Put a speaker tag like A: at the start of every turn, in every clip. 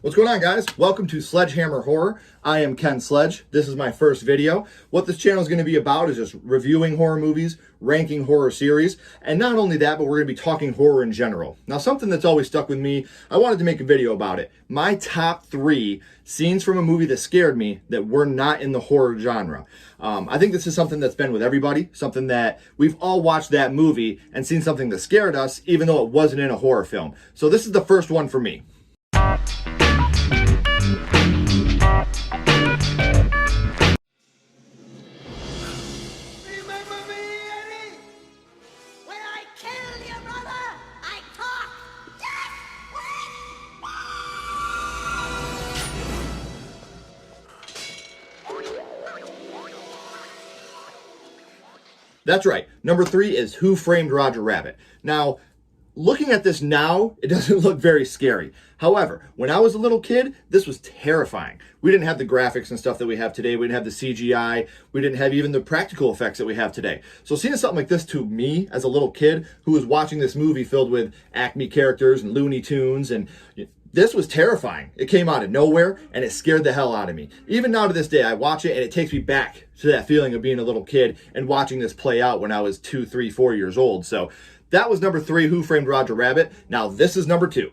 A: What's going on, guys? Welcome to Sledgehammer Horror. I am Ken Sledge. This is my first video. What this channel is going to be about is just reviewing horror movies, ranking horror series, and not only that, but we're going to be talking horror in general. Now, something that's always stuck with me, I wanted to make a video about it. My top 3 scenes from a movie that scared me that were not in the horror genre. I think this is something that's been with everybody, something that we've all watched that movie and seen something that scared us, even though it wasn't in a horror film. So this is the first one for me. That's right. Number 3 is Who Framed Roger Rabbit. Now, looking at this now, it doesn't look very scary. However, when I was a little kid, this was terrifying. We didn't have the graphics and stuff that we have today. We didn't have the CGI. We didn't have even the practical effects that we have today. So seeing something like this to me as a little kid who was watching this movie filled with Acme characters and Looney Tunes, and this was terrifying. It came out of nowhere and it scared the hell out of me. Even now to this day, I watch it and it takes me back to that feeling of being a little kid and watching this play out when I was 2, 3, 4 years old. So that was number 3, Who Framed Roger Rabbit. Now this is number 2.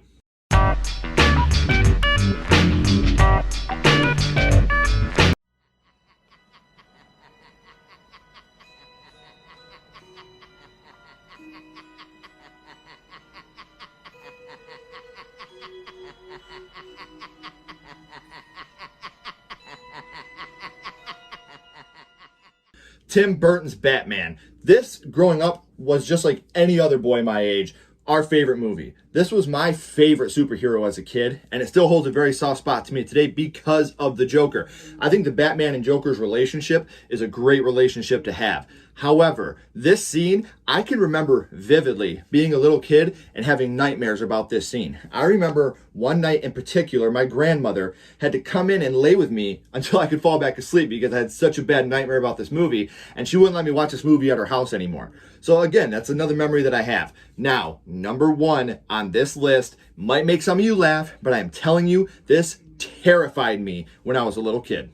A: Tim Burton's Batman. This, growing up, was just like any other boy my age, our favorite movie. This was my favorite superhero as a kid, and it still holds a very soft spot to me today because of the Joker. I think the Batman and Joker's relationship is a great relationship to have. However, this scene, I can remember vividly being a little kid and having nightmares about this scene. I remember one night in particular, my grandmother had to come in and lay with me until I could fall back asleep because I had such a bad nightmare about this movie, and she wouldn't let me watch this movie at her house anymore. So again, that's another memory that I have. Now, number 1 on this list might make some of you laugh, but I am telling you, this terrified me when I was a little kid.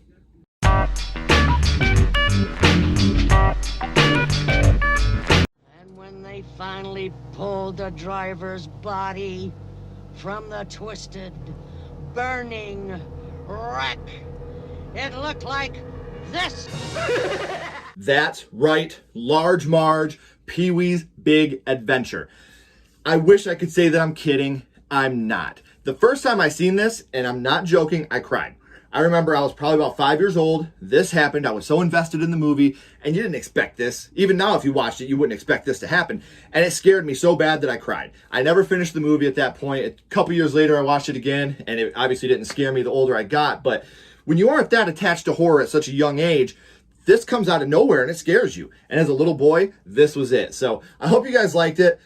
B: They finally pulled the driver's body from the twisted, burning wreck. It looked like this.
A: That's right, Large Marge, Pee-wee's Big Adventure. I wish I could say that I'm kidding. I'm not. The first time I seen this, and I'm not joking, I cried. I remember I was probably about 5 years old. This happened. I was so invested in the movie, and you didn't expect this. Even now, if you watched it, you wouldn't expect this to happen. And it scared me so bad that I cried. I never finished the movie at that point. A couple years later, I watched it again, and it obviously didn't scare me the older I got. But when you aren't that attached to horror at such a young age, this comes out of nowhere, and it scares you. And as a little boy, this was it. So I hope you guys liked it.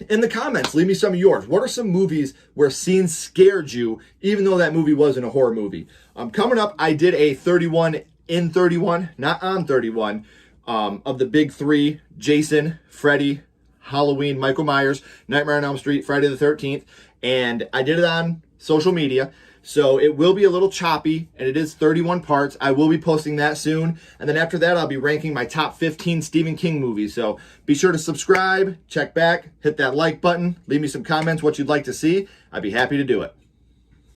A: In the comments, leave me some of yours. What are some movies where scenes scared you, even though that movie wasn't a horror movie? Coming up, I did a 31 in 31, not on 31, of the big 3, Jason, Freddy, Halloween, Michael Myers, Nightmare on Elm Street, Friday the 13th, and I did it on social media. So it will be a little choppy, and it is 31 parts. I will be posting that soon. And then after that, I'll be ranking my top 15 Stephen King movies. So be sure to subscribe, check back, hit that like button, leave me some comments what you'd like to see. I'd be happy to do it.